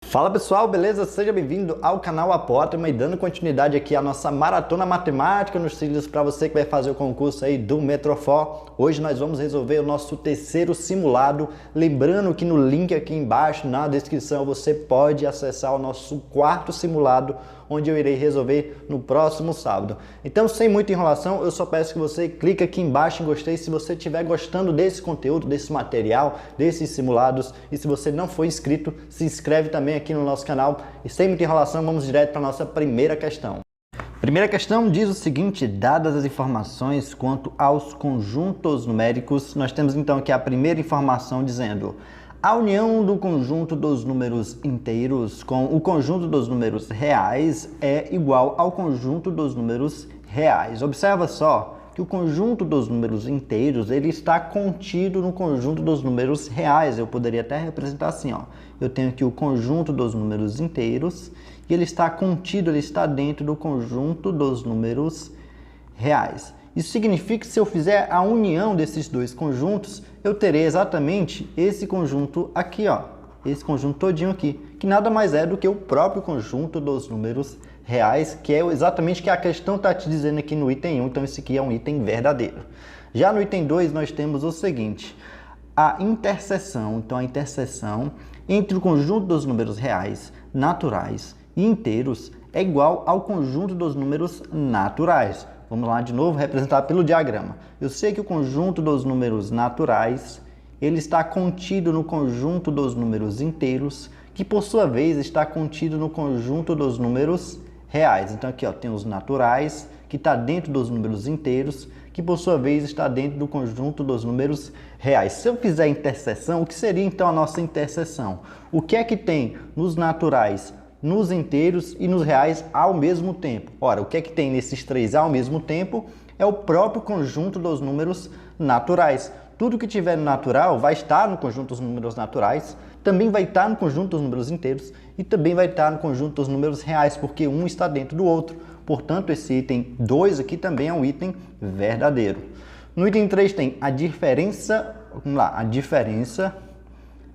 Fala pessoal, beleza? Seja bem-vindo ao canal Apótema e dando continuidade aqui à nossa maratona matemática nos trilhos para você que vai fazer o concurso aí do Metrofor. Hoje nós vamos resolver o nosso terceiro simulado. Lembrando que no link aqui embaixo na descrição você pode acessar o nosso quarto simulado, onde eu irei resolver no próximo sábado. Então, sem muita enrolação, eu só peço que você clique aqui embaixo em gostei se você estiver gostando desse conteúdo, desse material, desses simulados. E se você não for inscrito, se inscreve também aqui no nosso canal. E sem muita enrolação, vamos direto para a nossa primeira questão. Primeira questão diz o seguinte: dadas as informações quanto aos conjuntos numéricos, nós temos então aqui a primeira informação dizendo: a união do conjunto dos números inteiros com o conjunto dos números reais é igual ao conjunto dos números reais. Observa só que o conjunto dos números inteiros ele está contido no conjunto dos números reais. Eu poderia até representar assim, ó. Eu tenho aqui o conjunto dos números inteiros e ele está contido, ele está dentro do conjunto dos números reais. Isso significa que se eu fizer a união desses dois conjuntos, eu terei exatamente esse conjunto aqui, ó, esse conjunto todinho aqui, que nada mais é do que o próprio conjunto dos números reais, que é exatamente o que a questão está te dizendo aqui no item 1, então esse aqui é um item verdadeiro. Já no item 2 nós temos o seguinte: a interseção, então a interseção entre o conjunto dos números reais, naturais e inteiros é igual ao conjunto dos números naturais. Vamos lá de novo, representado pelo diagrama. Eu sei que o conjunto dos números naturais, ele está contido no conjunto dos números inteiros, que por sua vez está contido no conjunto dos números reais. Então aqui ó, tem os naturais, que está dentro dos números inteiros, que por sua vez está dentro do conjunto dos números reais. Se eu fizer interseção, o que seria então a nossa interseção? O que é que tem nos naturais, nos inteiros e nos reais ao mesmo tempo? Ora, o que é que tem nesses três ao mesmo tempo? É o próprio conjunto dos números naturais. Tudo que tiver no natural vai estar no conjunto dos números naturais, também vai estar no conjunto dos números inteiros e também vai estar no conjunto dos números reais, porque um está dentro do outro. Portanto, esse item 2 aqui também é um item verdadeiro. No item 3 tem a diferença, vamos lá, a diferença.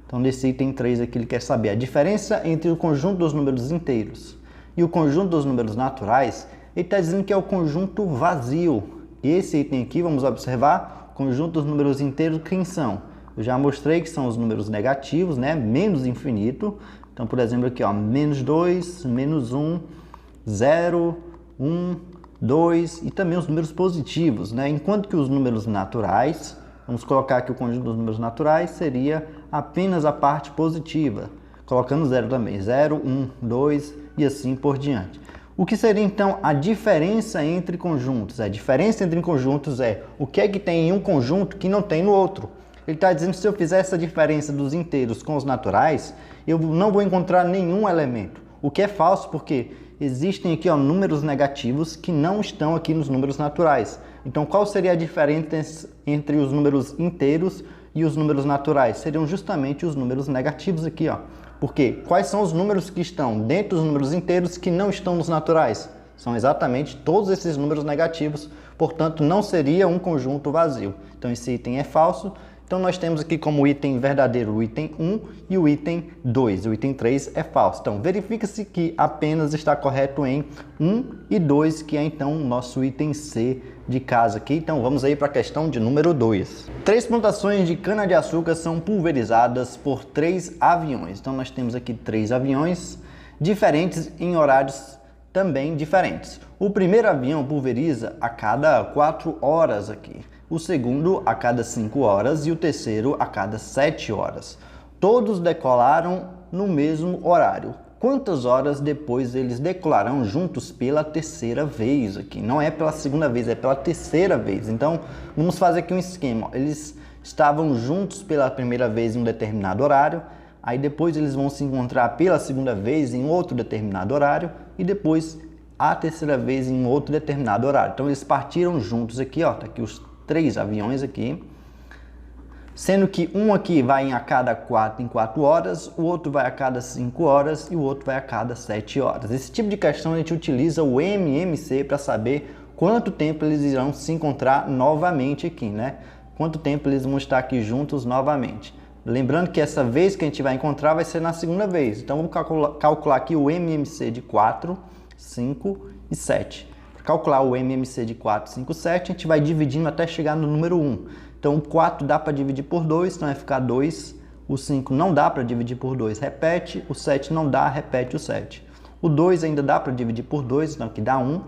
Então, nesse item 3 aqui, ele quer saber a diferença entre o conjunto dos números inteiros e o conjunto dos números naturais. Ele está dizendo que é o conjunto vazio. E esse item aqui, vamos observar, o conjunto dos números inteiros, quem são? Eu já mostrei que são os números negativos, né? Menos infinito. Então, por exemplo, aqui, ó, menos 2, menos 1, 0, 1, 2 e também os números positivos, né? Enquanto que os números naturais, vamos colocar aqui o conjunto dos números naturais, seria apenas a parte positiva, colocando 0 também, 0, 1, 2 e assim por diante. O que seria então a diferença entre conjuntos? A diferença entre conjuntos é o que é que tem em um conjunto que não tem no outro. Ele está dizendo que se eu fizer essa diferença dos inteiros com os naturais, eu não vou encontrar nenhum elemento. O que é falso porque existem aqui ó, números negativos que não estão aqui nos números naturais. Então, qual seria a diferença entre os números inteiros e os números naturais? Seriam justamente os números negativos aqui, ó. Porque quais são os números que estão dentro dos números inteiros que não estão nos naturais? São exatamente todos esses números negativos, portanto, não seria um conjunto vazio. Então, esse item é falso. Então, nós temos aqui como item verdadeiro o item 1 e o item 2. O item 3 é falso. Então, verifica-se que apenas está correto em 1 e 2, que é então o nosso item C de casa aqui. Então, vamos aí para a questão de número 2. 3 plantações de cana-de-açúcar são pulverizadas por 3 aviões. Então, nós temos aqui 3 aviões diferentes em horários também diferentes. O primeiro avião pulveriza a cada 4 horas aqui. O segundo a cada 5 horas e o terceiro a cada 7 horas. Todos decolaram no mesmo horário. Quantas horas depois eles decolarão juntos pela terceira vez aqui? Não é pela segunda vez, é pela terceira vez. Então, vamos fazer aqui um esquema. Eles estavam juntos pela primeira vez em um determinado horário, aí depois eles vão se encontrar pela segunda vez em outro determinado horário e depois a terceira vez em outro determinado horário. Então, eles partiram juntos aqui, ó, tá aqui os 3 aviões aqui, sendo que um aqui vai a cada 4 horas, o outro vai a cada 5 horas e o outro vai a cada 7 horas. Esse tipo de questão a gente utiliza o MMC para saber quanto tempo eles irão se encontrar novamente aqui, né? Quanto tempo eles vão estar aqui juntos novamente. Lembrando que essa vez que a gente vai encontrar vai ser na segunda vez. Então vamos calcular aqui o MMC de 4, 5 e 7. Para calcular o MMC de 4, 5, 7, a gente vai dividindo até chegar no número 1. Então o 4 dá para dividir por 2, então vai ficar 2. O 5 não dá para dividir por 2, repete. O 7 não dá, repete o 7. O 2 ainda dá para dividir por 2, então aqui dá 1.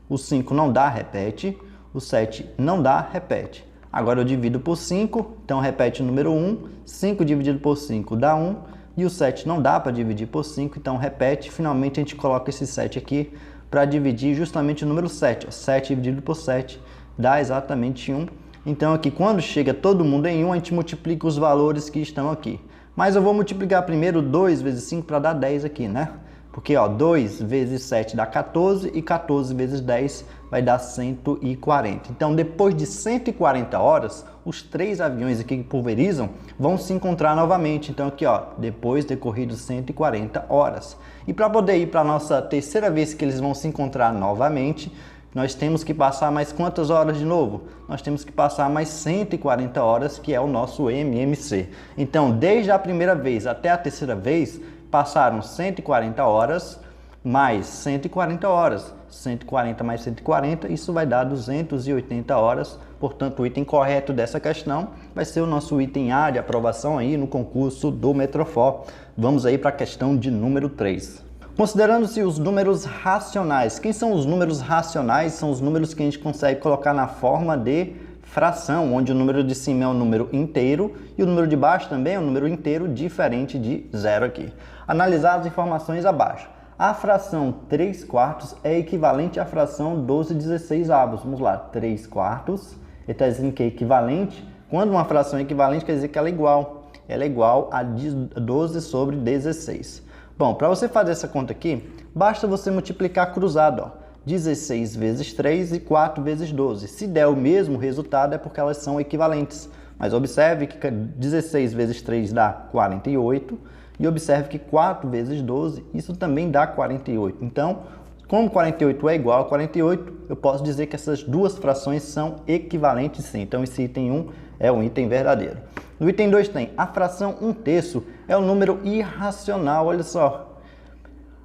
O 5 não dá, repete. O 7 não dá, repete. Agora eu divido por 5, então repete o número 1. 5 dividido por 5 dá 1. E o 7 não dá para dividir por 5, então repete. Finalmente a gente coloca esse 7 aqui para dividir justamente o número 7. 7 dividido por 7 dá exatamente 1. Então aqui quando chega todo mundo em 1, a gente multiplica os valores que estão aqui. Mas eu vou multiplicar primeiro 2 vezes 5 para dar 10 aqui, né? Porque, ó, 2 vezes 7 dá 14 e 14 vezes 10 vai dar 140. Então, depois de 140 horas, os 3 aviões aqui que pulverizam vão se encontrar novamente. Então, aqui, ó, depois decorridos 140 horas. E para poder ir para a nossa terceira vez que eles vão se encontrar novamente, nós temos que passar mais quantas horas de novo? Nós temos que passar mais 140 horas, que é o nosso MMC. Então, desde a primeira vez até a terceira vez, passaram 140 horas mais 140 horas. 140 mais 140, isso vai dar 280 horas. Portanto, o item correto dessa questão vai ser o nosso item A de aprovação aí no concurso do Metrofor. Vamos aí para a questão de número 3. Considerando-se os números racionais. Quem são os números racionais? São os números que a gente consegue colocar na forma de fração, onde o número de cima é um número inteiro e o número de baixo também é um número inteiro diferente de zero aqui. Analisar as informações abaixo. A fração 3/4 é equivalente à fração 12/16. Vamos lá, 3/4, ele está dizendo que é equivalente. Quando uma fração é equivalente, quer dizer que ela é igual. Ela é igual a 12 sobre 16. Bom, para você fazer essa conta aqui, basta você multiplicar cruzado, ó. 16 vezes 3 e 4 vezes 12. Se der o mesmo resultado é porque elas são equivalentes. Mas observe que 16 vezes 3 dá 48 e observe que 4 vezes 12, isso também dá 48. Então, como 48 é igual a 48, eu posso dizer que essas duas frações são equivalentes sim. Então, esse item 1 é um item verdadeiro. No item 2 tem a fração 1/3 é um número irracional, olha só.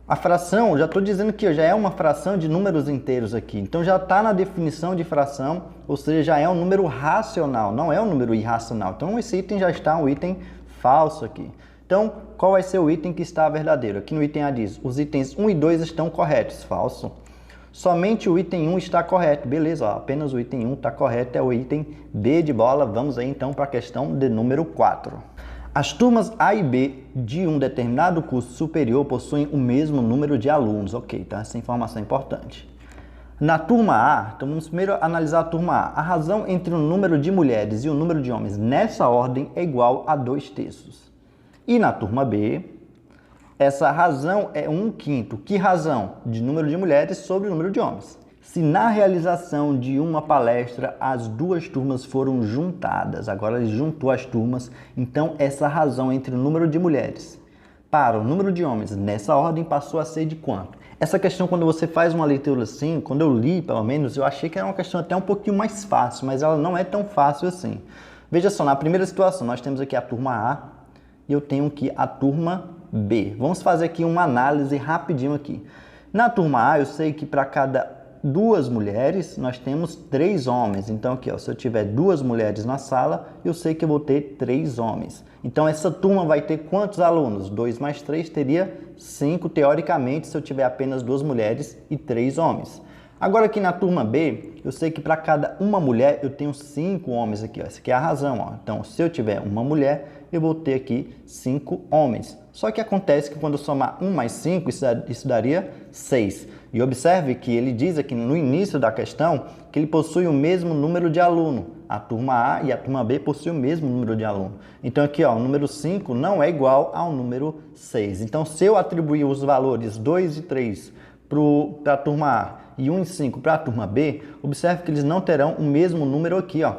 A fração, já estou dizendo que já é uma fração de números inteiros aqui. Então já está na definição de fração, ou seja, já é um número racional, não é um número irracional. Então esse item já está um item falso aqui. Então, qual vai ser o item que está verdadeiro? Aqui no item A diz, os itens 1 e 2 estão corretos. Falso. Somente o item 1 está correto. Beleza, ó, apenas o item 1 está correto, é o item B de bola. Vamos aí então para a questão de número 4. As turmas A e B de um determinado curso superior possuem o mesmo número de alunos. Ok, tá? Essa informação é importante. Na turma A, então vamos primeiro analisar a turma A. A razão entre o número de mulheres e o número de homens nessa ordem é igual a 2/3. E na turma B, essa razão é 1/5. Que razão? De número de mulheres sobre o número de homens. Se na realização de uma palestra as duas turmas foram juntadas, agora ele juntou as turmas, então essa razão entre o número de mulheres para o número de homens nessa ordem passou a ser de quanto? Essa questão, quando você faz uma leitura assim, quando eu li pelo menos, eu achei que era uma questão até um pouquinho mais fácil, mas ela não é tão fácil assim. Veja só, na primeira situação nós temos aqui a turma A e eu tenho aqui a turma B. Vamos fazer aqui uma análise rapidinho aqui. Na turma A eu sei que para cada 2 mulheres, nós temos 3 homens. Então aqui, ó, se eu tiver 2 mulheres na sala, eu sei que eu vou ter 3 homens. Então essa turma vai ter quantos alunos? 2 mais 3 teria 5, teoricamente, se eu tiver apenas 2 mulheres e 3 homens. Agora aqui na turma B, eu sei que para cada uma mulher eu tenho 5 homens aqui, ó. Essa aqui é a razão, ó. Então se eu tiver uma mulher, eu vou ter aqui 5 homens. Só que acontece que quando eu somar 1 mais 5, isso daria 6. E observe que ele diz aqui no início da questão que ele possui o mesmo número de aluno. A turma A e a turma B possuem o mesmo número de aluno. Então aqui, ó, o número 5 não é igual ao número 6. Então se eu atribuir os valores 2 e 3 para a turma A e 1 e 5 para a turma B, observe que eles não terão o mesmo número aqui, ó.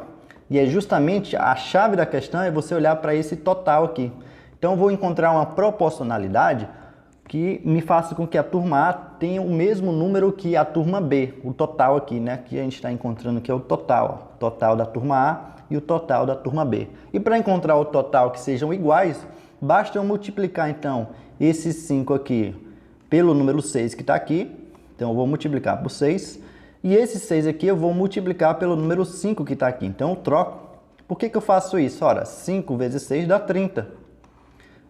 E é justamente a chave da questão é você olhar para esse total aqui. Então eu vou encontrar uma proporcionalidade que me faça com que a turma A tenha o mesmo número que a turma B, o total aqui, né? Que a gente está encontrando que é o total, ó. Total da turma A e o total da turma B. E para encontrar o total que sejam iguais, basta eu multiplicar então esse 5 aqui pelo número 6 que está aqui. Então eu vou multiplicar por 6. E esse 6 aqui eu vou multiplicar pelo número 5 que está aqui. Então eu troco. Por que eu faço isso? Ora, 5 vezes 6 dá 30.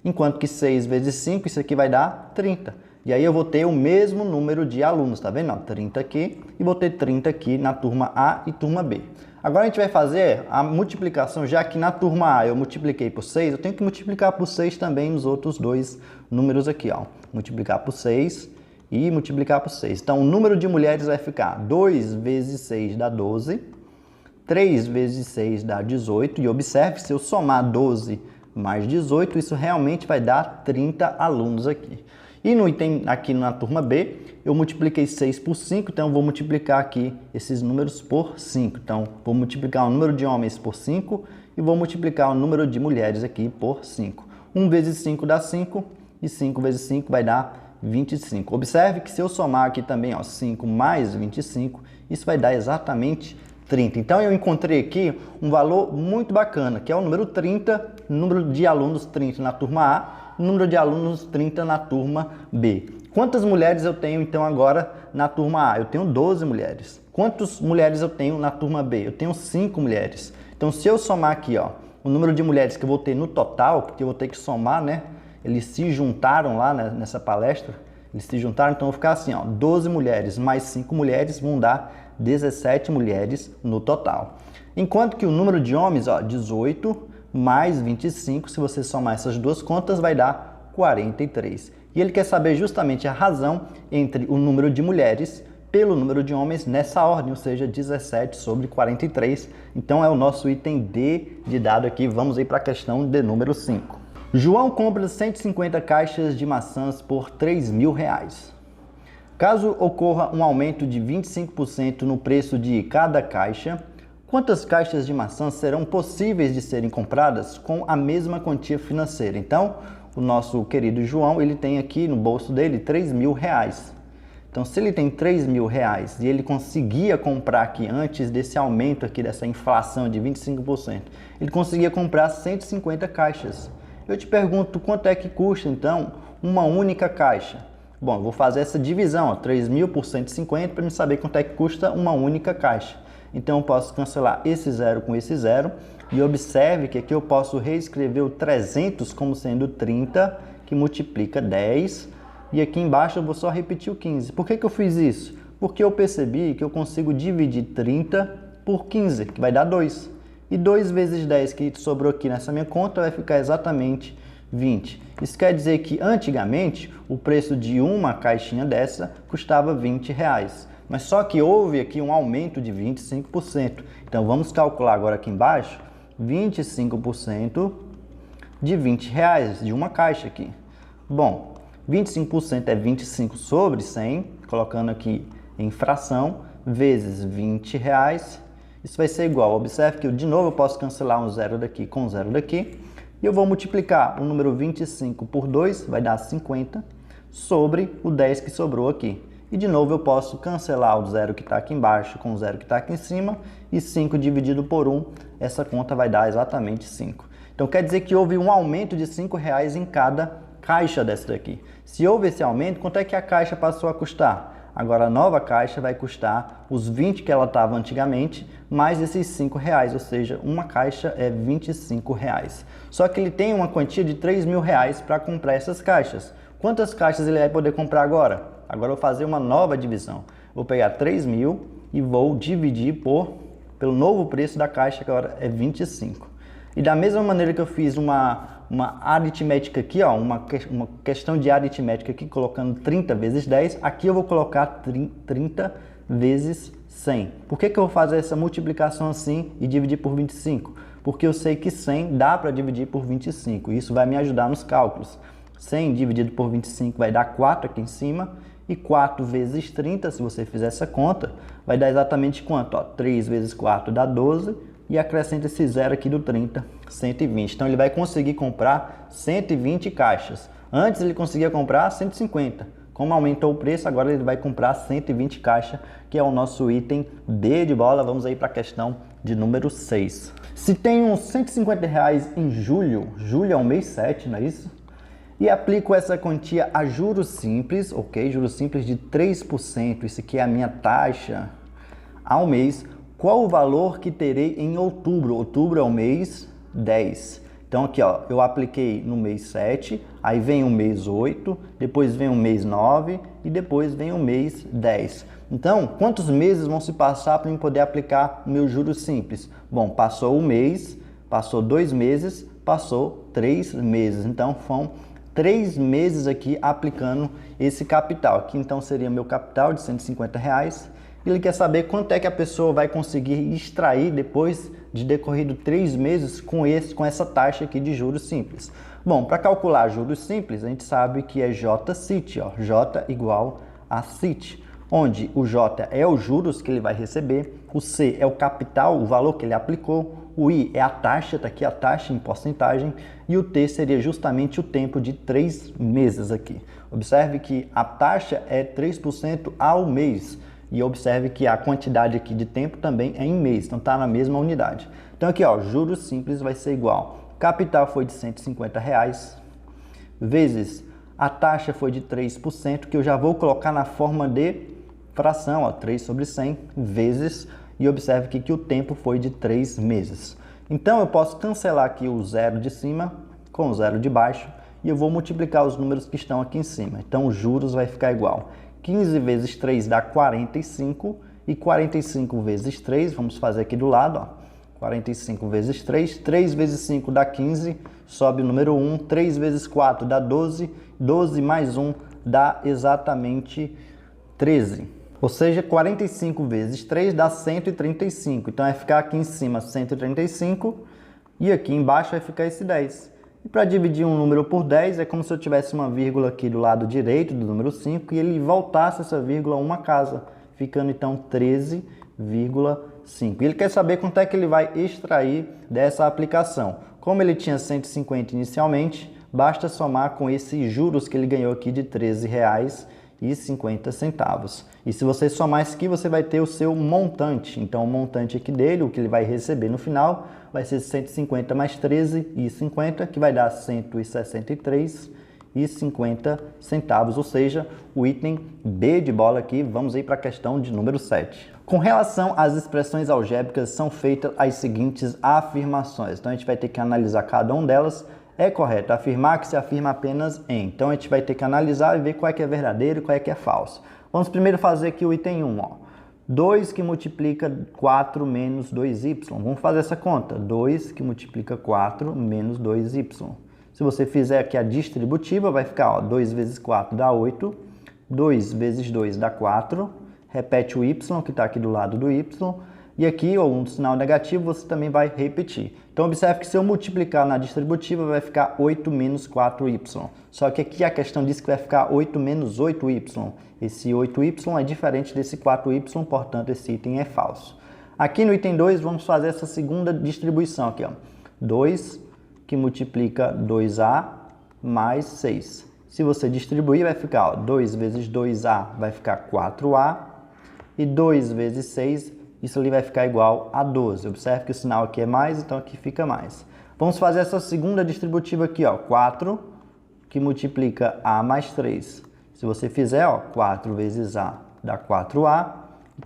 Enquanto que 6 vezes 5, isso aqui vai dar 30. E aí eu vou ter o mesmo número de alunos, tá vendo? 30 aqui e vou ter 30 aqui na turma A e turma B. Agora a gente vai fazer a multiplicação, já que na turma A eu multipliquei por 6, eu tenho que multiplicar por 6 também nos outros dois números aqui, ó. Multiplicar por 6 e multiplicar por 6. Então o número de mulheres vai ficar 2 vezes 6 dá 12, 3 vezes 6 dá 18, e observe que se eu somar 12 mais 18, isso realmente vai dar 30 alunos aqui. E no item aqui na turma B, eu multipliquei 6 por 5, então eu vou multiplicar aqui esses números por 5. Então, vou multiplicar o número de homens por 5 e vou multiplicar o número de mulheres aqui por 5. 1 vezes 5 dá 5 e 5 vezes 5 vai dar 25. Observe que se eu somar aqui também, ó, 5 mais 25, isso vai dar exatamente 30. Então, eu encontrei aqui um valor muito bacana, que é o número 30, número de alunos 30 na turma A, número de alunos 30 na turma B. Quantas mulheres eu tenho, então, agora na turma A? Eu tenho 12 mulheres. Quantas mulheres eu tenho na turma B? Eu tenho 5 mulheres. Então, se eu somar aqui, ó, o número de mulheres que eu vou ter no total, porque eu vou ter que somar, né? Eles se juntaram lá, né, nessa palestra, eles se juntaram, então eu vou ficar assim, ó, 12 mulheres mais 5 mulheres vão dar 17 mulheres no total. Enquanto que o número de homens, ó, 18 mais 25, se você somar essas duas contas, vai dar 43. E ele quer saber justamente a razão entre o número de mulheres pelo número de homens nessa ordem, ou seja, 17 sobre 43. Então é o nosso item D de dado aqui. Vamos aí para a questão de número 5. João compra 150 caixas de maçãs por R$3.000. Caso ocorra um aumento de 25% no preço de cada caixa, quantas caixas de maçãs serão possíveis de serem compradas com a mesma quantia financeira? Então, o nosso querido João, ele tem aqui no bolso dele R$3.000. Então, se ele tem R$3.000 e ele conseguia comprar aqui, antes desse aumento aqui, dessa inflação de 25%, ele conseguia comprar 150 caixas. Eu te pergunto, quanto é que custa, então, uma única caixa? Bom, eu vou fazer essa divisão, 3.000 por 150, para me saber quanto é que custa uma única caixa. Então, eu posso cancelar esse zero com esse zero. E observe que aqui eu posso reescrever o 300 como sendo 30, que multiplica 10. E aqui embaixo eu vou só repetir o 15. Por que eu fiz isso? Porque eu percebi que eu consigo dividir 30 por 15, que vai dar 2. E 2 vezes 10 que sobrou aqui nessa minha conta vai ficar exatamente 20. Isso quer dizer que antigamente o preço de uma caixinha dessa custava R$20. Mas só que houve aqui um aumento de 25%. Então vamos calcular agora aqui embaixo 25% de R$20 de uma caixa aqui. Bom, 25% é 25 sobre 100, colocando aqui em fração, vezes R$20. Isso vai ser igual. Observe que eu, de novo, eu posso cancelar um zero daqui com um zero daqui. E eu vou multiplicar o número 25 por 2, vai dar 50, sobre o 10 que sobrou aqui. E de novo eu posso cancelar o zero que está aqui embaixo com o zero que está aqui em cima. E 5 dividido por 1, essa conta vai dar exatamente 5. Então quer dizer que houve um aumento de R$5 em cada caixa dessa daqui. Se houve esse aumento, quanto é que a caixa passou a custar? Agora a nova caixa vai custar os 20 que ela estava antigamente, mais esses R$5, ou seja, uma caixa é R$25. Só que ele tem uma quantia de R$3.000 para comprar essas caixas. Quantas caixas ele vai poder comprar agora? Agora eu vou fazer uma nova divisão. Vou pegar 3.000 e vou dividir pelo novo preço da caixa, que agora é 25. E da mesma maneira que eu fiz uma aritmética aqui, ó, uma questão de aritmética aqui, colocando 30 vezes 10, aqui eu vou colocar 30 vezes 100. Por que eu vou fazer essa multiplicação assim e dividir por 25? Porque eu sei que 100 dá para dividir por 25, e isso vai me ajudar nos cálculos. 100 dividido por 25 vai dar 4 aqui em cima, e 4 vezes 30, se você fizer essa conta, vai dar exatamente quanto? Ó, 3 vezes 4 dá 12, e acrescenta esse zero aqui do 30, 120. Então ele vai conseguir comprar 120 caixas. Antes ele conseguia comprar 150. Como aumentou o preço, agora ele vai comprar 120 caixas, que é o nosso item D de bola. Vamos aí para a questão de número 6. Se tem uns R$150 em julho é o mês 7, não é isso? E aplico essa quantia a juros simples, ok? Juros simples de 3%, isso aqui é a minha taxa ao mês. Qual o valor que terei em outubro? Outubro é o mês 10. Então aqui, ó, eu apliquei no mês 7, aí vem o mês 8, depois vem o mês 9 e depois vem o mês 10. Então, quantos meses vão se passar para eu poder aplicar o meu juros simples? Bom, passou um mês, passou 2 meses, passou 3 meses. Então, foram 3 meses aqui aplicando esse capital. Aqui então seria meu capital de R$150. Ele quer saber quanto é que a pessoa vai conseguir extrair depois de decorrido 3 meses com essa taxa aqui de juros simples. Bom, para calcular juros simples, a gente sabe que é J-CIT, ó, J igual a CIT, onde o J é os juros que ele vai receber, o C é o capital, o valor que ele aplicou, o I é a taxa, tá aqui a taxa em porcentagem, e o T seria justamente o tempo de 3 meses aqui. Observe que a taxa é 3% ao mês, e observe que a quantidade aqui de tempo também é em mês, então está na mesma unidade. Então aqui, ó, juros simples vai ser igual, capital foi de R$150, vezes a taxa foi de 3%, que eu já vou colocar na forma de fração, ó, 3 sobre 100, vezes, e observe aqui que o tempo foi de 3 meses. Então eu posso cancelar aqui o zero de cima com o zero de baixo, e eu vou multiplicar os números que estão aqui em cima. Então os juros vai ficar igual. 15 vezes 3 dá 45, e 45 vezes 3, vamos fazer aqui do lado, ó, 45 vezes 3, 3 vezes 5 dá 15, sobe o número 1, 3 vezes 4 dá 12, 12 mais 1 dá exatamente 13. Ou seja, 45 vezes 3 dá 135, então vai ficar aqui em cima 135, e aqui embaixo vai ficar esse 10. E para dividir um número por 10, é como se eu tivesse uma vírgula aqui do lado direito do número 5 e ele voltasse essa vírgula uma casa, ficando então 13,5. E ele quer saber quanto é que ele vai extrair dessa aplicação. Como ele tinha 150 inicialmente, basta somar com esses juros que ele ganhou aqui de R$13,50. E se você somar isso aqui, você vai ter o seu montante. Então, o montante aqui dele, o que ele vai receber no final, vai ser 150 mais 13,50, que vai dar R$163,50. Ou seja, o item B de bola aqui, vamos aí para a questão de número 7. Com relação às expressões algébricas, são feitas as seguintes afirmações. Então, a gente vai ter que analisar cada uma delas. É correto afirmar que se afirma apenas em. Então, a gente vai ter que analisar e ver qual é que é verdadeiro e qual é que é falso. Vamos primeiro fazer aqui o item 1, ó. 2 que multiplica 4 menos 2y. Vamos fazer essa conta. 2 que multiplica 4 menos 2y. Se você fizer aqui a distributiva, vai ficar, ó, 2 vezes 4 dá 8. 2 vezes 2 dá 4. Repete o y, que está aqui do lado do y. E aqui, ou um sinal negativo, você também vai repetir. Então, observe que se eu multiplicar na distributiva, vai ficar 8 menos 4y. Só que aqui a questão diz que vai ficar 8 menos 8y. Esse 8y é diferente desse 4y, portanto, esse item é falso. Aqui no item 2, vamos fazer essa segunda distribuição aqui, ó. 2 que multiplica 2a mais 6. Se você distribuir, vai ficar, ó, 2 vezes 2a vai ficar 4a. E 2 vezes 6, isso ali vai ficar igual a 12. Observe que o sinal aqui é mais, então aqui fica mais. Vamos fazer essa segunda distributiva aqui, ó, 4 que multiplica a mais 3. Se você fizer, ó, 4 vezes a dá 4a,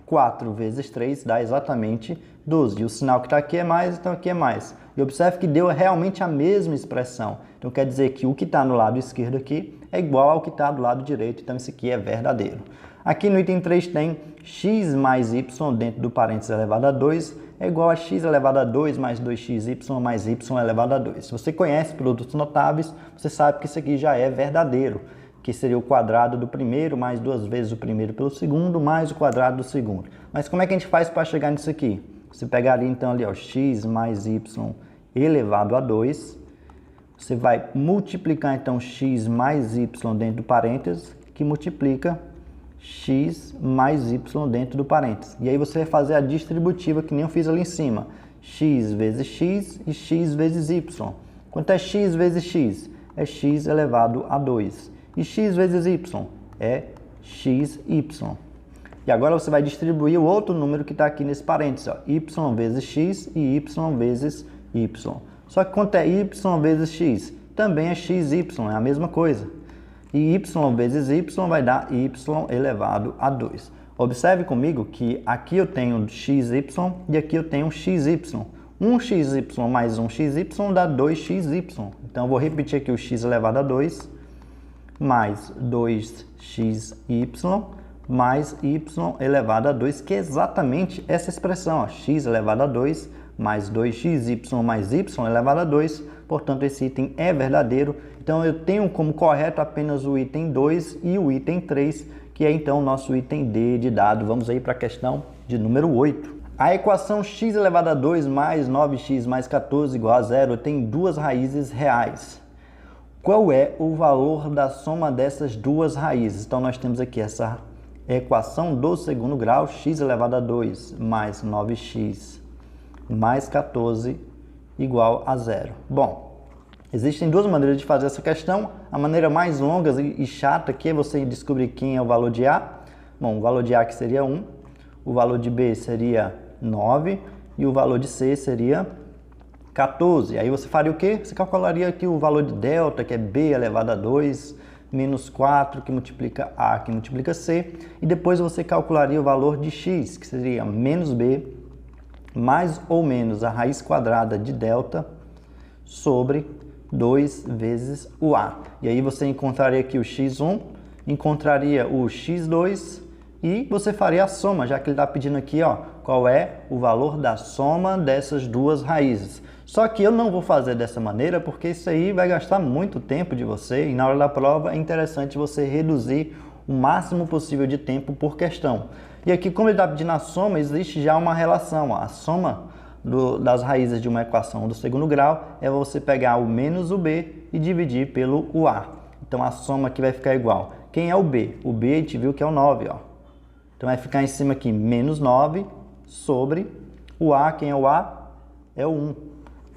4 vezes 3 dá exatamente 12. E o sinal que está aqui é mais, então aqui é mais. E observe que deu realmente a mesma expressão. Então quer dizer que o que está no lado esquerdo aqui é igual ao que está do lado direito, então isso aqui é verdadeiro. Aqui no item 3 tem x mais y dentro do parênteses elevado a 2 é igual a x elevado a 2 mais 2xy mais y elevado a 2. Se você conhece produtos notáveis, você sabe que isso aqui já é verdadeiro, que seria o quadrado do primeiro mais 2 vezes o primeiro pelo segundo mais o quadrado do segundo. Mas como é que a gente faz para chegar nisso aqui? Você pegaria então ali, ó, x mais y elevado a 2, você vai multiplicar então x mais y dentro do parênteses, que multiplica x mais y dentro do parênteses. E aí você vai fazer a distributiva que nem eu fiz ali em cima. X vezes x e x vezes y. Quanto é x vezes x? É x elevado a 2. E x vezes y? É xy. E agora você vai distribuir o outro número que está aqui nesse parênteses, ó, y vezes x e y vezes y. Só que quanto é y vezes x? Também é xy, é a mesma coisa. E y vezes y vai dar y elevado a 2. Observe comigo que aqui eu tenho xy e aqui eu tenho xy. 1xy mais 1xy dá 2xy. Então, eu vou repetir aqui o x elevado a 2 mais 2xy mais y elevado a 2, que é exatamente essa expressão, ó, x elevado a 2 mais 2xy mais y elevado a 2. Portanto, esse item é verdadeiro. Então, eu tenho como correto apenas o item 2 e o item 3, que é então o nosso item D de dado. Vamos aí para a questão de número 8. A equação x elevado a 2 mais 9x mais 14 igual a 0 tem duas raízes reais. Qual é o valor da soma dessas duas raízes? Então, nós temos aqui essa equação do segundo grau, x elevado a 2 mais 9x mais 14 igual a 0. Bom, existem duas maneiras de fazer essa questão. A maneira mais longa e chata que é você descobrir quem é o valor de A. Bom, o valor de A que seria 1, o valor de B seria 9 e o valor de C seria 14. Aí você faria o quê? Você calcularia aqui o valor de delta, que é B elevado a 2, menos 4, que multiplica A, que multiplica C. E depois você calcularia o valor de x, que seria menos B, mais ou menos a raiz quadrada de delta sobre 2 vezes o A. E aí você encontraria aqui o x1, encontraria o x2 e você faria a soma, já que ele está pedindo aqui, ó, qual é o valor da soma dessas duas raízes. Só que eu não vou fazer dessa maneira, porque isso aí vai gastar muito tempo de você, e na hora da prova é interessante você reduzir o máximo possível de tempo por questão. E aqui, como ele está pedindo a soma, existe já uma relação, ó. A soma das raízes de uma equação do segundo grau é você pegar o menos o B e dividir pelo o A. Então, a soma aqui vai ficar igual. Quem é o B? O B a gente viu que é o 9, ó. Então, vai ficar em cima aqui menos 9 sobre o A. Quem é o A? É o 1.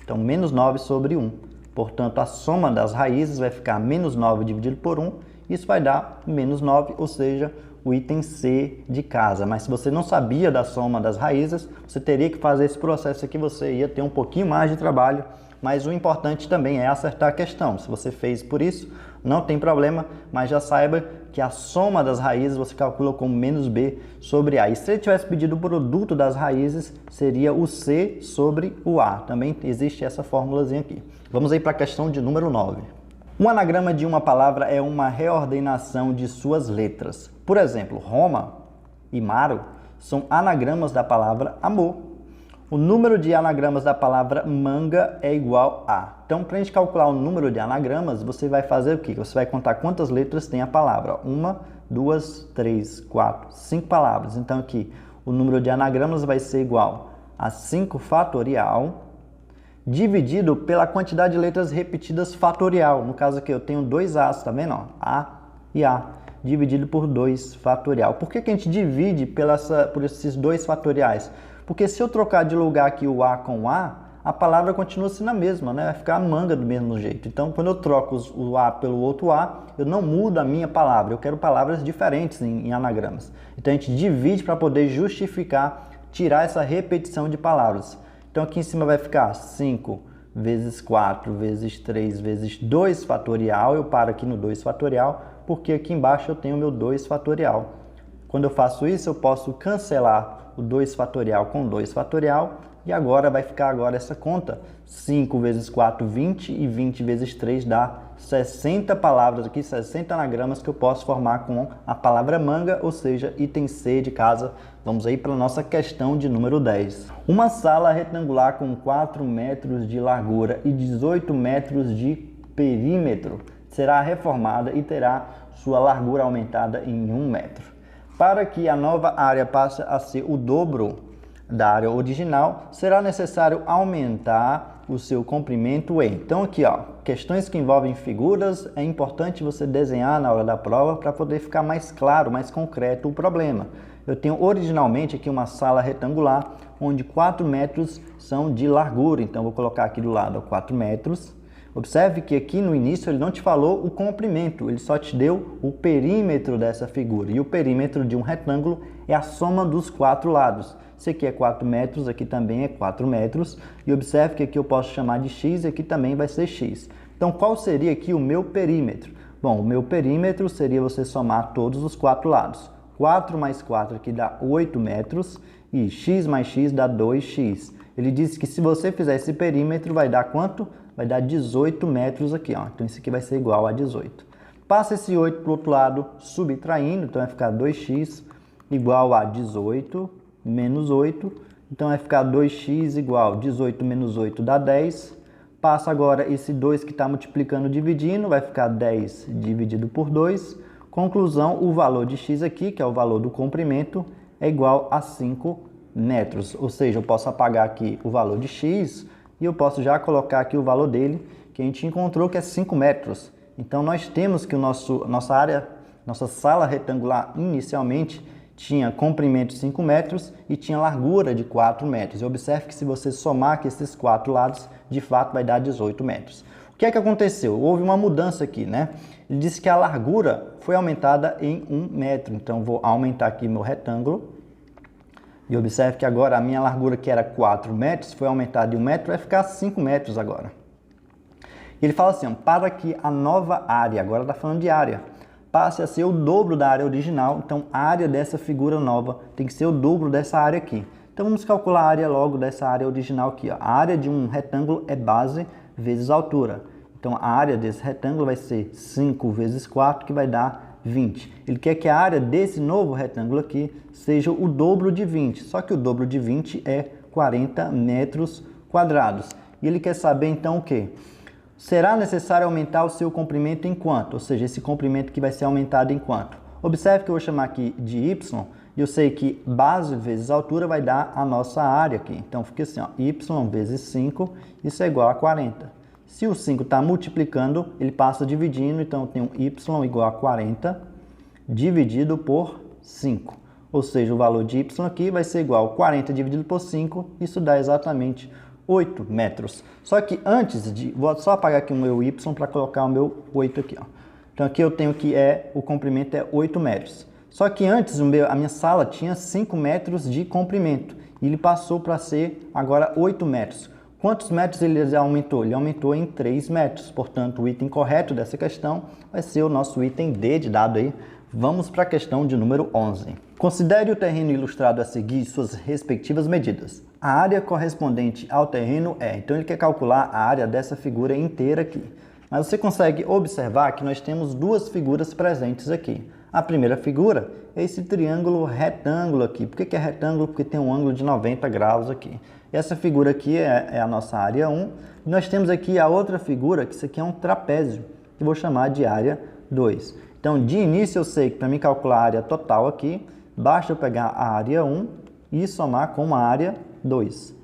Então, menos 9 sobre 1. Portanto, a soma das raízes vai ficar menos 9 dividido por 1. Isso vai dar menos 9, ou seja, o item C de casa. Mas se você não sabia da soma das raízes, você teria que fazer esse processo aqui, você ia ter um pouquinho mais de trabalho. Mas o importante também é acertar a questão. Se você fez por isso, não tem problema, mas já saiba que a soma das raízes você calcula como menos B sobre A. E se ele tivesse pedido o produto das raízes, seria o C sobre o A. Também existe essa fórmulazinha aqui. Vamos aí para a questão de número 9. Um anagrama de uma palavra é uma reordenação de suas letras. Por exemplo, Roma e Maro são anagramas da palavra amor. O número de anagramas da palavra manga é igual a. Então, para a gente calcular o número de anagramas, você vai fazer o quê? Você vai contar quantas letras tem a palavra. 1, 2, 3, 4, 5 palavras. Então, aqui, o número de anagramas vai ser igual a 5 fatorial dividido pela quantidade de letras repetidas fatorial. No caso aqui, eu tenho 2 A's, tá vendo? Ó? A e A, dividido por 2 fatorial. Por que a gente divide por esses 2 fatoriais? Porque se eu trocar de lugar aqui o A com a palavra continua sendo a mesma, né? Vai ficar manga do mesmo jeito. Então, quando eu troco o A pelo outro A, eu não mudo a minha palavra. Eu quero palavras diferentes em anagramas. Então, a gente divide para poder justificar, tirar essa repetição de palavras. Então, aqui em cima vai ficar 5 vezes 4 vezes 3 vezes 2 fatorial. Eu paro aqui no 2 fatorial, porque aqui embaixo eu tenho o meu 2 fatorial. Quando eu faço isso, eu posso cancelar o 2 fatorial com 2 fatorial. E agora vai ficar essa conta. 5 vezes 4, 20. E 20 vezes 3 dá 60 palavras aqui, 60 anagramas que eu posso formar com a palavra manga, ou seja, item C de casa. Vamos aí para a nossa questão de número 10. Uma sala retangular com 4 metros de largura e 18 metros de perímetro será reformada e terá sua largura aumentada em 1 metro. Para que a nova área passe a ser o dobro da área original, será necessário aumentar o seu comprimento em. Então aqui, ó, questões que envolvem figuras, é importante você desenhar na hora da prova para poder ficar mais claro, mais concreto o problema. Eu tenho originalmente aqui uma sala retangular, onde 4 metros são de largura. Então vou colocar aqui do lado 4 metros, Observe que aqui no início ele não te falou o comprimento, ele só te deu o perímetro dessa figura. E o perímetro de um retângulo é a soma dos 4 lados. Esse aqui é 4 metros, aqui também é 4 metros. E observe que aqui eu posso chamar de x e aqui também vai ser x. Então, qual seria aqui o meu perímetro? Bom, o meu perímetro seria você somar todos os 4 lados. 4 mais 4 aqui dá 8 metros e x mais x dá 2x. Ele disse que se você fizer esse perímetro, vai dar quanto? Vai dar 18 metros aqui, ó. Então, isso aqui vai ser igual a 18. Passa esse 8 para o outro lado, subtraindo. Então, vai ficar 2x igual a 18 menos 8. Então, vai ficar 2x igual a 18 menos 8 dá 10. Passa agora esse 2 que está multiplicando, dividindo. Vai ficar 10 dividido por 2. Conclusão, o valor de x aqui, que é o valor do comprimento, é igual a 5 metros. Ou seja, eu posso apagar aqui o valor de x e eu posso já colocar aqui o valor dele, que a gente encontrou que é 5 metros. Então, nós temos que nossa sala retangular inicialmente tinha comprimento de 5 metros e tinha largura de 4 metros. E observe que se você somar aqui esses 4 lados, de fato vai dar 18 metros. O que é que aconteceu? Houve uma mudança aqui, né? Ele disse que a largura foi aumentada em 1 metro. Então, vou aumentar aqui meu retângulo. E observe que agora a minha largura, que era 4 metros, foi aumentada de 1 metro, vai ficar 5 metros agora. Ele fala assim, ó, para que a nova área, agora está falando de área, passe a ser o dobro da área original. Então, a área dessa figura nova tem que ser o dobro dessa área aqui. Então, vamos calcular a área logo dessa área original aqui, ó. A área de um retângulo é base vezes altura. Então, a área desse retângulo vai ser 5 vezes 4, que vai dar 20. Ele quer que a área desse novo retângulo aqui seja o dobro de 20. Só que o dobro de 20 é 40 metros quadrados. E ele quer saber, então, o quê? Será necessário aumentar o seu comprimento em quanto? Ou seja, esse comprimento que vai ser aumentado em quanto? Observe que eu vou chamar aqui de y, e eu sei que base vezes altura vai dar a nossa área aqui. Então, fica assim, ó, y vezes 5, isso é igual a 40. Se o 5 está multiplicando, ele passa dividindo, então eu tenho y igual a 40 dividido por 5. Ou seja, o valor de y aqui vai ser igual a 40 dividido por 5, isso dá exatamente 8 metros. Só que antes de... Vou só apagar aqui o meu y para colocar o meu 8 aqui, ó. Então aqui eu tenho que o comprimento é 8 metros. Só que antes a minha sala tinha 5 metros de comprimento. E ele passou para ser agora 8 metros. Quantos metros ele aumentou? Ele aumentou em 3 metros. Portanto, o item correto dessa questão vai ser o nosso item D de dado aí. Vamos para a questão de número 11. Considere o terreno ilustrado a seguir suas respectivas medidas. A área correspondente ao terreno é... Então, ele quer calcular a área dessa figura inteira aqui. Mas você consegue observar que nós temos duas figuras presentes aqui. A primeira figura é esse triângulo retângulo aqui. Por que é retângulo? Porque tem um ângulo de 90 graus aqui. Essa figura aqui é a nossa área 1. E nós temos aqui a outra figura, que isso aqui é um trapézio, que eu vou chamar de área 2. Então, de início, eu sei que para mim calcular a área total aqui, basta eu pegar a área 1 e somar com a área 2.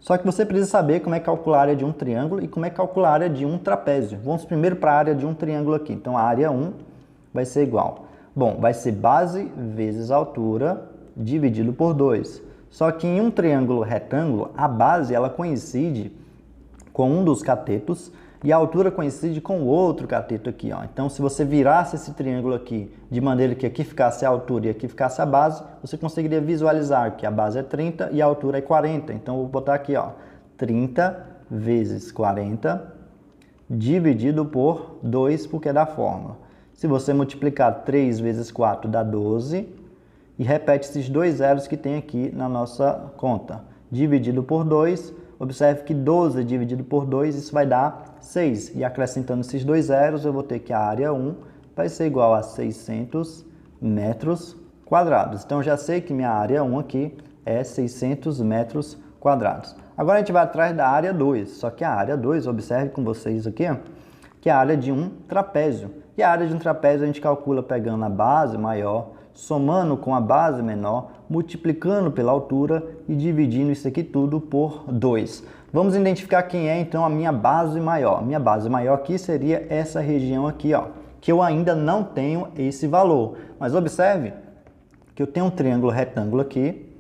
Só que você precisa saber como é calcular a área de um triângulo e como é calcular a área de um trapézio. Vamos primeiro para a área de um triângulo aqui. Então, a área 1 vai ser igual. Bom, vai ser base vezes altura dividido por 2. Só que em um triângulo retângulo, a base ela coincide com um dos catetos e a altura coincide com o outro cateto aqui, ó. Então, se você virasse esse triângulo aqui de maneira que aqui ficasse a altura e aqui ficasse a base, você conseguiria visualizar que a base é 30 e a altura é 40. Então, eu vou botar aqui, ó, 30 vezes 40 dividido por 2, porque é da fórmula. Se você multiplicar 3 vezes 4 dá 12 e repete esses dois zeros que tem aqui na nossa conta. Dividido por 2, observe que 12 dividido por 2, isso vai dar 6. E acrescentando esses dois zeros, eu vou ter que a área 1 vai ser igual a 600 metros quadrados. Então, eu já sei que minha área 1 aqui é 600 metros quadrados. Agora, a gente vai atrás da área 2. Só que a área 2, observe com vocês aqui, ó, que é a área de um trapézio. E a área de um trapézio a gente calcula pegando a base maior, somando com a base menor, multiplicando pela altura e dividindo isso aqui tudo por 2. Vamos identificar quem é, então, a minha base maior. Minha base maior aqui seria essa região aqui, ó, que eu ainda não tenho esse valor. Mas observe que eu tenho um triângulo retângulo aqui,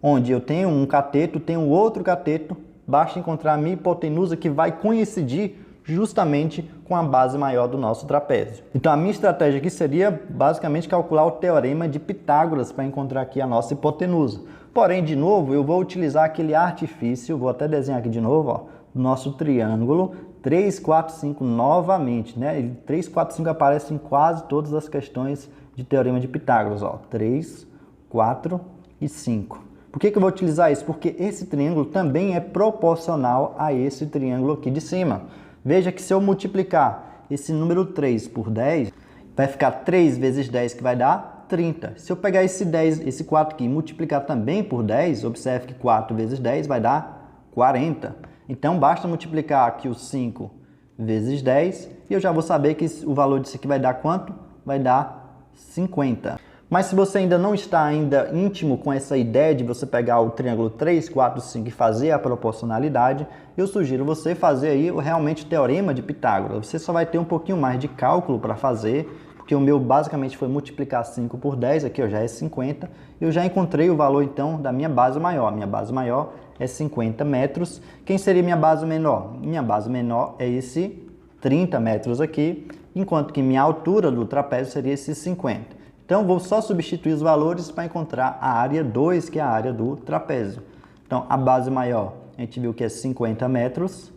onde eu tenho um cateto, tenho outro cateto, basta encontrar a minha hipotenusa que vai coincidir justamente com a base maior do nosso trapézio. Então a minha estratégia aqui seria basicamente calcular o teorema de Pitágoras para encontrar aqui a nossa hipotenusa. Porém, de novo, eu vou utilizar aquele artifício, vou até desenhar aqui de novo, ó, do nosso triângulo 3, 4, 5 novamente, né? 3, 4, 5 aparece em quase todas as questões de teorema de Pitágoras, ó, 3, 4 e 5. Por que eu vou utilizar isso? Porque esse triângulo também é proporcional a esse triângulo aqui de cima. Veja que se eu multiplicar esse número 3 por 10, vai ficar 3 vezes 10, que vai dar 30. Se eu pegar esse 10, esse 4 aqui e multiplicar também por 10, observe que 4 vezes 10 vai dar 40. Então, basta multiplicar aqui o 5 vezes 10 e eu já vou saber que o valor disso aqui vai dar quanto? Vai dar 50. Mas se você ainda não está íntimo com essa ideia de você pegar o triângulo 3, 4, 5 e fazer a proporcionalidade, eu sugiro você fazer aí realmente o teorema de Pitágoras. Você só vai ter um pouquinho mais de cálculo para fazer, porque o meu basicamente foi multiplicar 5 por 10, aqui ó, já é 50. Eu já encontrei o valor então da minha base maior. Minha base maior é 50 metros. Quem seria minha base menor? Minha base menor é esse 30 metros aqui, enquanto que minha altura do trapézio seria esse 50. Então, vou só substituir os valores para encontrar a área 2, que é a área do trapézio. Então, a base maior, a gente viu que é 50 metros.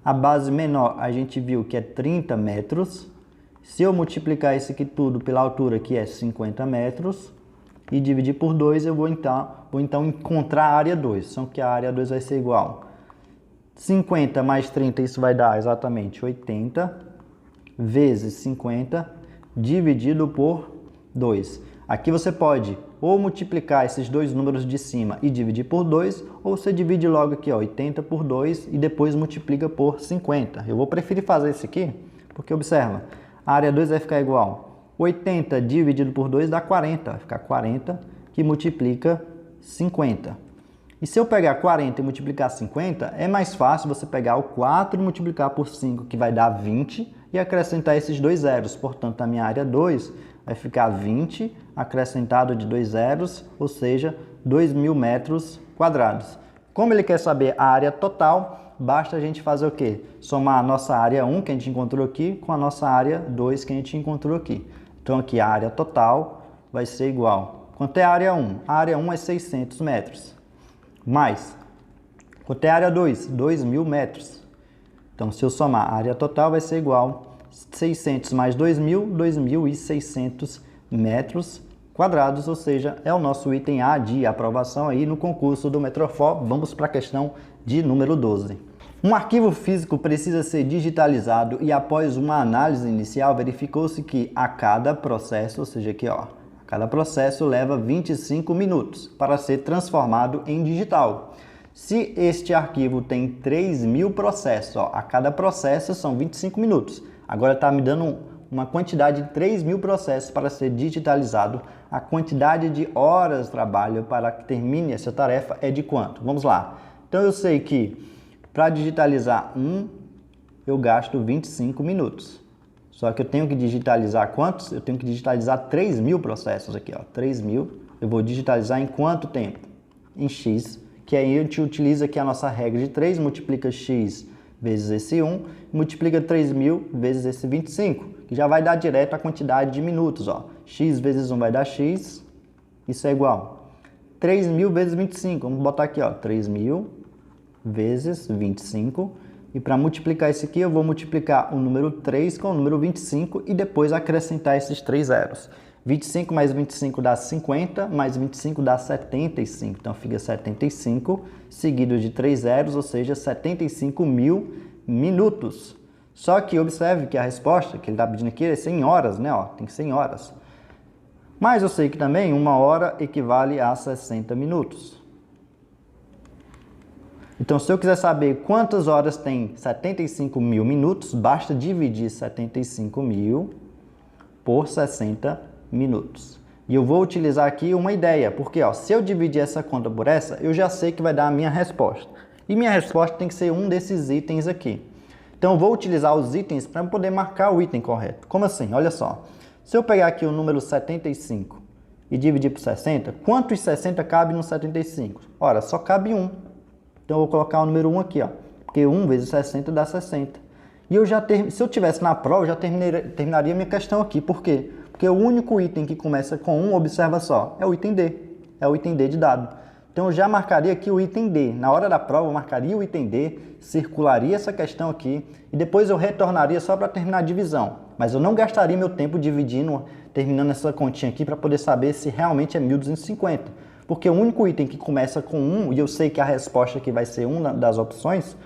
A base menor, a gente viu que é 30 metros. Se eu multiplicar isso aqui tudo pela altura, que é 50 metros, e dividir por 2, eu vou então encontrar a área 2. Só que a área 2 vai ser igual 50 mais 30, isso vai dar exatamente 80, vezes 50, dividido por 2. Aqui você pode ou multiplicar esses dois números de cima e dividir por 2, ou você divide logo aqui, ó, 80 por 2 e depois multiplica por 50. Eu vou preferir fazer isso aqui, porque observa, a área 2 vai ficar igual 80 dividido por 2 dá 40, vai ficar 40 que multiplica 50. E se eu pegar 40 e multiplicar 50, é mais fácil você pegar o 4 e multiplicar por 5, que vai dar 20, e acrescentar esses dois zeros. Portanto, a minha área 2 vai ficar 20 acrescentado de 2 zeros, ou seja, 2.000 metros quadrados. Como ele quer saber a área total, basta a gente fazer o quê? Somar a nossa área 1, que a gente encontrou aqui, com a nossa área 2, que a gente encontrou aqui. Então, aqui a área total vai ser igual. Quanto é a área 1? A área 1 é 600 metros. Mais, quanto é a área 2? 2.000 metros. Então, se eu somar a área total, vai ser igual 600 mais 2.000, 2.600 metros quadrados, ou seja, é o nosso item A de aprovação aí no concurso do Metrofor. Vamos para a questão de número 12. Um arquivo físico precisa ser digitalizado e após uma análise inicial verificou-se que a cada processo, ou seja, aqui ó, cada processo leva 25 minutos para ser transformado em digital. Se este arquivo tem 3.000 processos, ó, a cada processo são 25 minutos. Agora está me dando uma quantidade de 3.000 processos para ser digitalizado. A quantidade de horas de trabalho para que termine essa tarefa é de quanto? Vamos lá. Então eu sei que para digitalizar eu gasto 25 minutos. Só que eu tenho que digitalizar quantos? Eu tenho que digitalizar 3.000 processos aqui, ó. 3.000. Eu vou digitalizar em quanto tempo? Em X, que aí a gente utiliza aqui a nossa regra de 3, multiplica X vezes esse 1, multiplica 3.000 vezes esse 25, que já vai dar direto a quantidade de minutos, ó. X vezes 1 vai dar X, isso é igual 3.000 vezes 25, vamos botar aqui, ó, 3.000 vezes 25, e para multiplicar isso aqui eu vou multiplicar o número 3 com o número 25 e depois acrescentar esses 3 zeros. 25 mais 25 dá 50, mais 25 dá 75. Então, fica 75, seguido de 3 zeros, ou seja, 75.000 minutos. Só que observe que a resposta que ele está pedindo aqui é 100 horas, né? Ó, tem 100 horas. Mas eu sei que também 1 hora equivale a 60 minutos. Então, se eu quiser saber quantas horas tem 75.000 minutos, basta dividir 75.000 por 60 minutos. E eu vou utilizar aqui uma ideia, porque ó, se eu dividir essa conta por essa, eu já sei que vai dar a minha resposta. E minha resposta tem que ser um desses itens aqui. Então eu vou utilizar os itens para poder marcar o item correto. Como assim? Olha só. Se eu pegar aqui o número 75 e dividir por 60, quantos 60 cabe no 75? Ora, só cabe 1. Então eu vou colocar o número 1 aqui, ó, porque 1 vezes 60 dá 60. E se eu tivesse na prova, eu já terminaria minha questão aqui. Por quê? Porque o único item que começa com 1, observa só, é o item D. É o item D de dado. Então eu já marcaria aqui o item D. Na hora da prova eu marcaria o item D, circularia essa questão aqui e depois eu retornaria só para terminar a divisão. Mas eu não gastaria meu tempo terminando essa continha aqui para poder saber se realmente é 1250. Porque o único item que começa com 1, e eu sei que a resposta aqui vai ser uma das opções,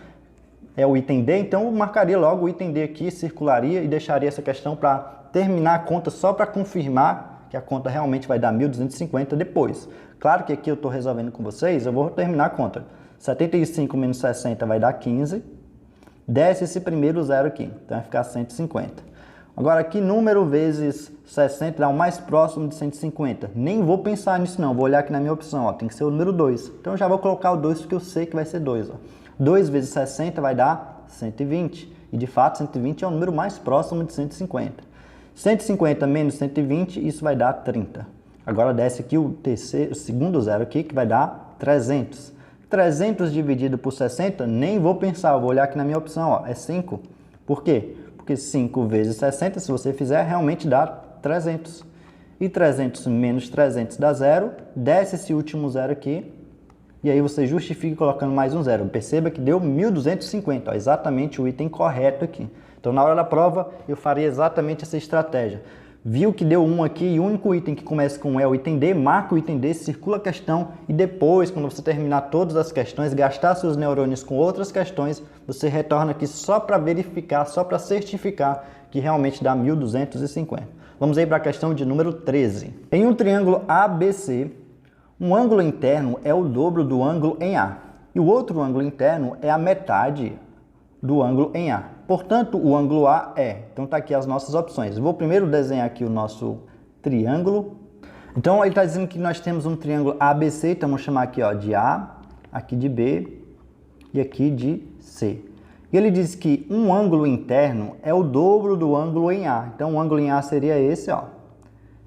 é o item D, então eu marcaria logo o item D aqui, circularia e deixaria essa questão para terminar a conta só para confirmar que a conta realmente vai dar 1250 depois. Claro que aqui eu estou resolvendo com vocês, eu vou terminar a conta. 75 menos 60 vai dar 15. Desce esse primeiro zero aqui, então vai ficar 150. Agora aqui, número vezes 60 dá o mais próximo de 150. Nem vou pensar nisso não, vou olhar aqui na minha opção, ó, tem que ser o número 2. Então eu já vou colocar o 2 porque eu sei que vai ser 2. Ó. 2 vezes 60 vai dar 120. E de fato 120 é o número mais próximo de 150. 150 menos 120, isso vai dar 30. Agora desce aqui o segundo zero aqui, que vai dar 300. 300 dividido por 60, nem vou pensar, eu vou olhar aqui na minha opção, ó, é 5. Por quê? Porque 5 vezes 60, se você fizer, realmente dá 300. E 300 menos 300 dá 0, desce esse último zero aqui, e aí você justifica colocando mais um zero. Perceba que deu 1250, ó, exatamente o item correto aqui. Então, na hora da prova, eu faria exatamente essa estratégia. Viu que deu 1 aqui e o único item que começa com 1 é o item D, marca o item D, circula a questão e depois, quando você terminar todas as questões, gastar seus neurônios com outras questões, você retorna aqui só para verificar, só para certificar que realmente dá 1250. Vamos aí para a questão de número 13. Em um triângulo ABC, um ângulo interno é o dobro do ângulo em A e o outro ângulo interno é a metade do ângulo em A. Portanto, o ângulo A é. Então, está aqui as nossas opções. Vou primeiro desenhar aqui o nosso triângulo. Então, ele está dizendo que nós temos um triângulo ABC. Então, vamos chamar aqui ó, de A, aqui de B e aqui de C. E ele diz que um ângulo interno é o dobro do ângulo em A. Então, o ângulo em A seria esse, ó.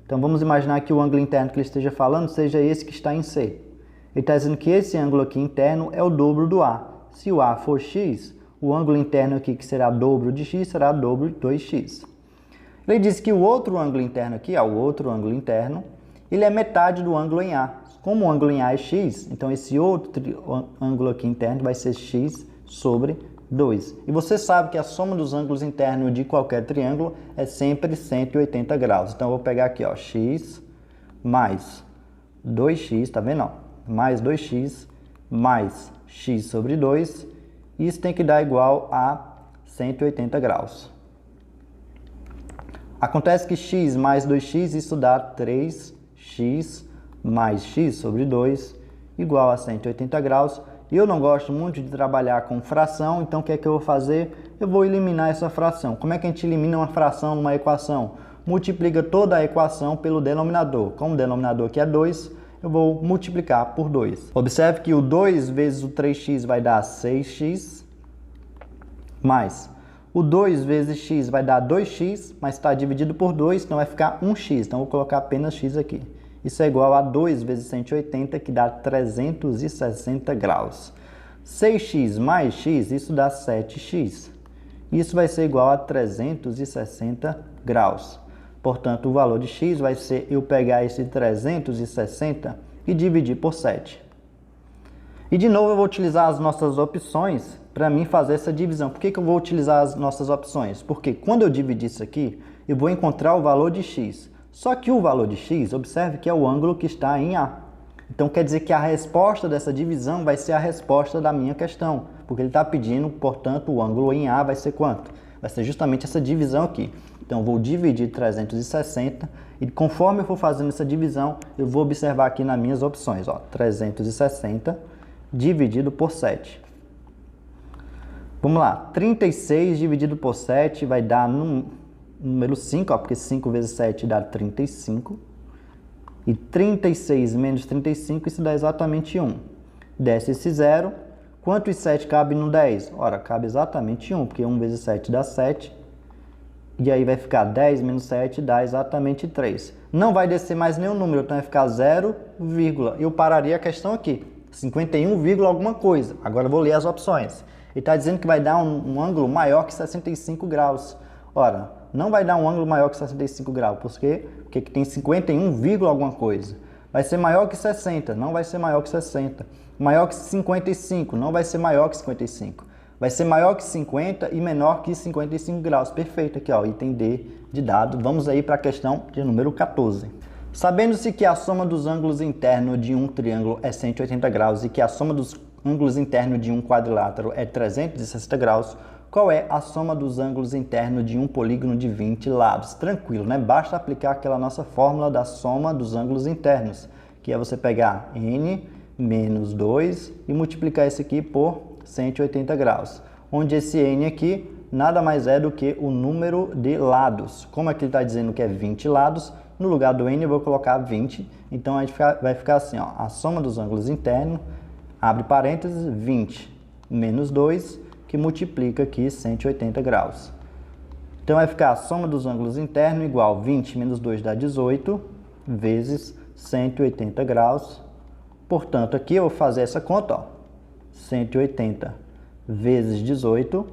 Então, vamos imaginar que o ângulo interno que ele esteja falando seja esse que está em C. Ele está dizendo que esse ângulo aqui interno é o dobro do A. Se o A for x, o ângulo interno aqui, que será dobro de x, será dobro de 2x. Ele diz que o outro ângulo interno aqui, ó, o outro ângulo interno, ele é metade do ângulo em A. Como o ângulo em A é x, então esse outro ângulo aqui interno vai ser x sobre 2. E você sabe que a soma dos ângulos internos de qualquer triângulo é sempre 180 graus. Então, eu vou pegar aqui, ó, x mais 2x, tá vendo? Ó? Mais 2x mais x sobre 2. Isso tem que dar igual a 180 graus. Acontece que x mais 2x, isso dá 3x mais x sobre 2, igual a 180 graus. E eu não gosto muito de trabalhar com fração, então o que é que eu vou fazer? Eu vou eliminar essa fração. Como é que a gente elimina uma fração numa equação? Multiplica toda a equação pelo denominador. Como o denominador aqui é 2, eu vou multiplicar por 2. Observe que o 2 vezes o 3x vai dar 6x, mais o 2 vezes x vai dar 2x, mas está dividido por 2, então vai ficar 1x. Então, vou colocar apenas x aqui. Isso é igual a 2 vezes 180, que dá 360 graus. 6x mais x, isso dá 7x. Isso vai ser igual a 360 graus. Portanto, o valor de x vai ser eu pegar esse 360 e dividir por 7. E de novo eu vou utilizar as nossas opções para mim fazer essa divisão. Por que eu vou utilizar as nossas opções? Porque quando eu dividir isso aqui, eu vou encontrar o valor de x. Só que o valor de x, observe que é o ângulo que está em A. Então quer dizer que a resposta dessa divisão vai ser a resposta da minha questão. Porque ele está pedindo, portanto, o ângulo em A vai ser quanto? Vai ser justamente essa divisão aqui. Então, eu vou dividir 360 e conforme eu for fazendo essa divisão, eu vou observar aqui nas minhas opções, ó, 360 dividido por 7. Vamos lá, 36 dividido por 7 vai dar número 5, ó, porque 5 vezes 7 dá 35. E 36 menos 35, isso dá exatamente 1. Desce esse 0. Quantos 7 cabe no 10? Ora, cabe exatamente 1, porque 1 vezes 7 dá 7. E aí vai ficar 10 menos 7 dá exatamente 3. Não vai descer mais nenhum número, então vai ficar 0, eu pararia a questão aqui. 51, alguma coisa. Agora eu vou ler as opções. Ele está dizendo que vai dar um ângulo maior que 65 graus. Ora, não vai dar um ângulo maior que 65 graus. Por quê? Porque aqui tem 51, alguma coisa. Vai ser maior que 60, não vai ser maior que 60. Maior que 55, não vai ser maior que 55. Vai ser maior que 50 e menor que 55 graus. Perfeito aqui, ó, item D de dado. Vamos aí para a questão de número 14. Sabendo-se que a soma dos ângulos internos de um triângulo é 180 graus e que a soma dos ângulos internos de um quadrilátero é 360 graus, qual é a soma dos ângulos internos de um polígono de 20 lados? Tranquilo, né? Basta aplicar aquela nossa fórmula da soma dos ângulos internos, que é você pegar n menos 2 e multiplicar isso aqui por 180 graus, onde esse n aqui nada mais é do que o número de lados. Como aqui ele está dizendo que é 20 lados, no lugar do n eu vou colocar 20, então a gente vai ficar assim, ó, a soma dos ângulos internos, abre parênteses, 20 menos 2, que multiplica aqui 180 graus. Então vai ficar a soma dos ângulos internos igual 20 menos 2 dá 18, vezes 180 graus. Portanto, aqui eu vou fazer essa conta, ó, 180 vezes 18,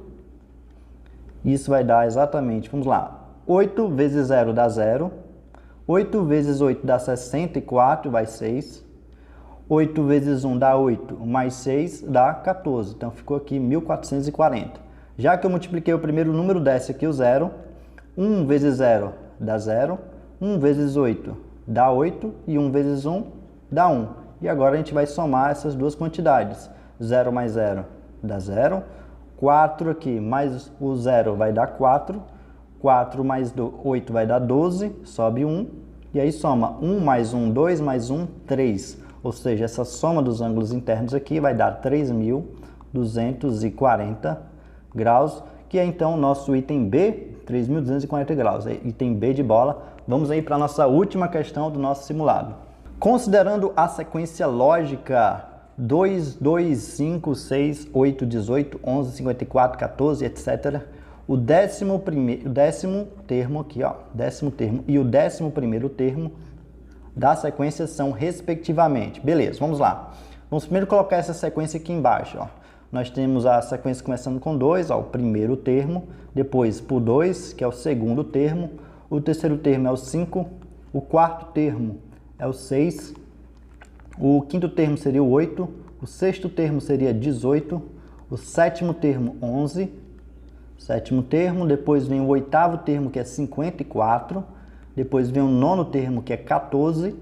isso vai dar exatamente, vamos lá, 8 vezes 0 dá 0, 8 vezes 8 dá 64, vai 6, 8 vezes 1 dá 8, mais 6 dá 14, então ficou aqui 1440. Já que eu multipliquei o primeiro número, desce aqui o 0, 1 vezes 0 dá 0, 1 vezes 8 dá 8 e 1 vezes 1 dá 1. E agora a gente vai somar essas duas quantidades. 0 mais 0 dá 0. 4 aqui mais o 0 vai dar 4. 4 mais 8 vai dar 12. Sobe 1. E aí soma 1 mais 1, 2 mais 1, 3. Ou seja, essa soma dos ângulos internos aqui vai dar 3.240 graus, que é então o nosso item B, 3.240 graus. Item B de bola. Vamos aí para a nossa última questão do nosso simulado. Considerando a sequência lógica 2, 2, 5, 6, 8, 18, 11, 54, 14, etc., o décimo termo aqui, ó, décimo termo e o 11º termo da sequência são respectivamente. Beleza, vamos lá. Vamos primeiro colocar essa sequência aqui embaixo, ó. Nós temos a sequência começando com 2, ó, o primeiro termo, depois por 2, que é o segundo termo, o terceiro termo é o 5, o quarto termo é o 6, o quinto termo seria o 8, o sexto termo seria 18, o sétimo termo 11, sétimo termo, depois vem o oitavo termo que é 54, depois vem o nono termo que é 14,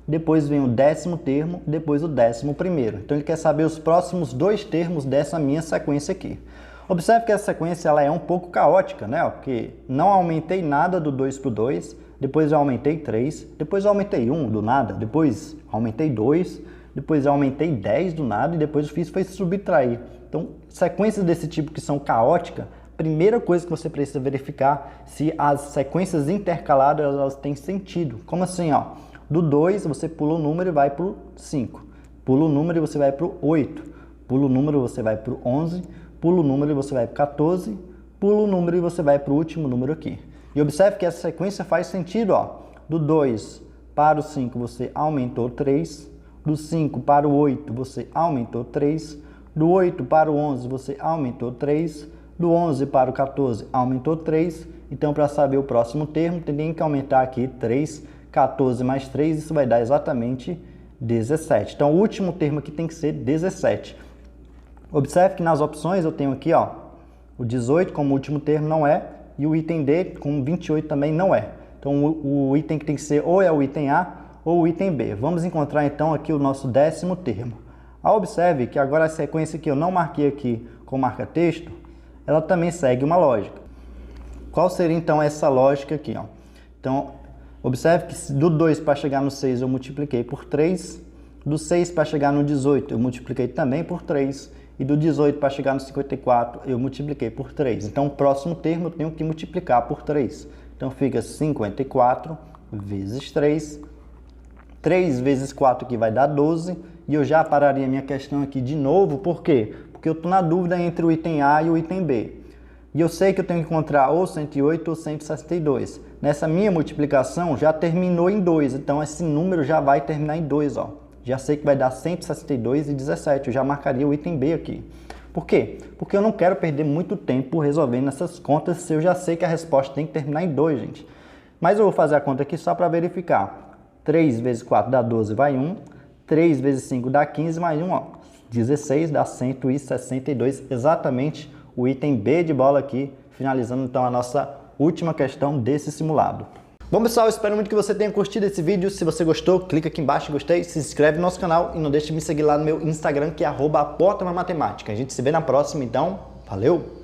depois vem o 10º termo, depois o 11º. Então ele quer saber os próximos dois termos dessa minha sequência aqui. Observe que essa sequência ela é um pouco caótica, né? Porque não aumentei nada do 2 para o 2, depois eu aumentei 3, depois eu aumentei 1 do nada, depois aumentei 2, depois eu aumentei 10 do nada e depois eu fiz foi subtrair. Então, sequências desse tipo que são caóticas, primeira coisa que você precisa verificar se as sequências intercaladas elas têm sentido. Como assim, ó? Do 2 você pula o número e vai para o 5, pula o número e você vai para o 8, pula o número e você vai para o 11, pula o número e você vai para o 14, pula o número e você vai para o último número aqui. E observe que essa sequência faz sentido, ó. Do 2 para o 5 você aumentou 3, do 5 para o 8 você aumentou 3, do 8 para o 11 você aumentou 3, do 11 para o 14 aumentou 3. Então, para saber o próximo termo, tem que aumentar aqui 3, 14 mais 3, isso vai dar exatamente 17. Então, o último termo aqui tem que ser 17. Observe que nas opções eu tenho aqui, ó, o 18 como último termo não é, e o item D com 28 também não é. Então, o item que tem que ser ou é o item A ou o item B. Vamos encontrar, então, aqui o nosso 10º termo. Observe que agora a sequência que eu não marquei aqui com marca-texto, ela também segue uma lógica. Qual seria, então, essa lógica aqui, ó? Então, observe que do 2 para chegar no 6 eu multipliquei por 3, do 6 para chegar no 18 eu multipliquei também por 3, e do 18 para chegar no 54 eu multipliquei por 3. Então, o próximo termo eu tenho que multiplicar por 3. Então, fica 54 vezes 3. 3 vezes 4 aqui vai dar 12. E eu já pararia minha questão aqui de novo. Por quê? Porque eu estou na dúvida entre o item A e o item B. E eu sei que eu tenho que encontrar ou 108 ou 162. Nessa minha multiplicação já terminou em 2. Então, esse número já vai terminar em 2, ó. Já sei que vai dar 162 e 17, eu já marcaria o item B aqui. Por quê? Porque eu não quero perder muito tempo resolvendo essas contas se eu já sei que a resposta tem que terminar em 2, gente. Mas eu vou fazer a conta aqui só para verificar. 3 vezes 4 dá 12, vai 1. 3 vezes 5 dá 15, mais 1, ó. 16 dá 162, exatamente o item B de bola aqui, finalizando então a nossa última questão desse simulado. Bom pessoal, eu espero muito que você tenha curtido esse vídeo. Se você gostou, clica aqui embaixo em gostei, se inscreve no nosso canal e não deixe de me seguir lá no meu Instagram, que é @aportamamatemática. A gente se vê na próxima, então, valeu!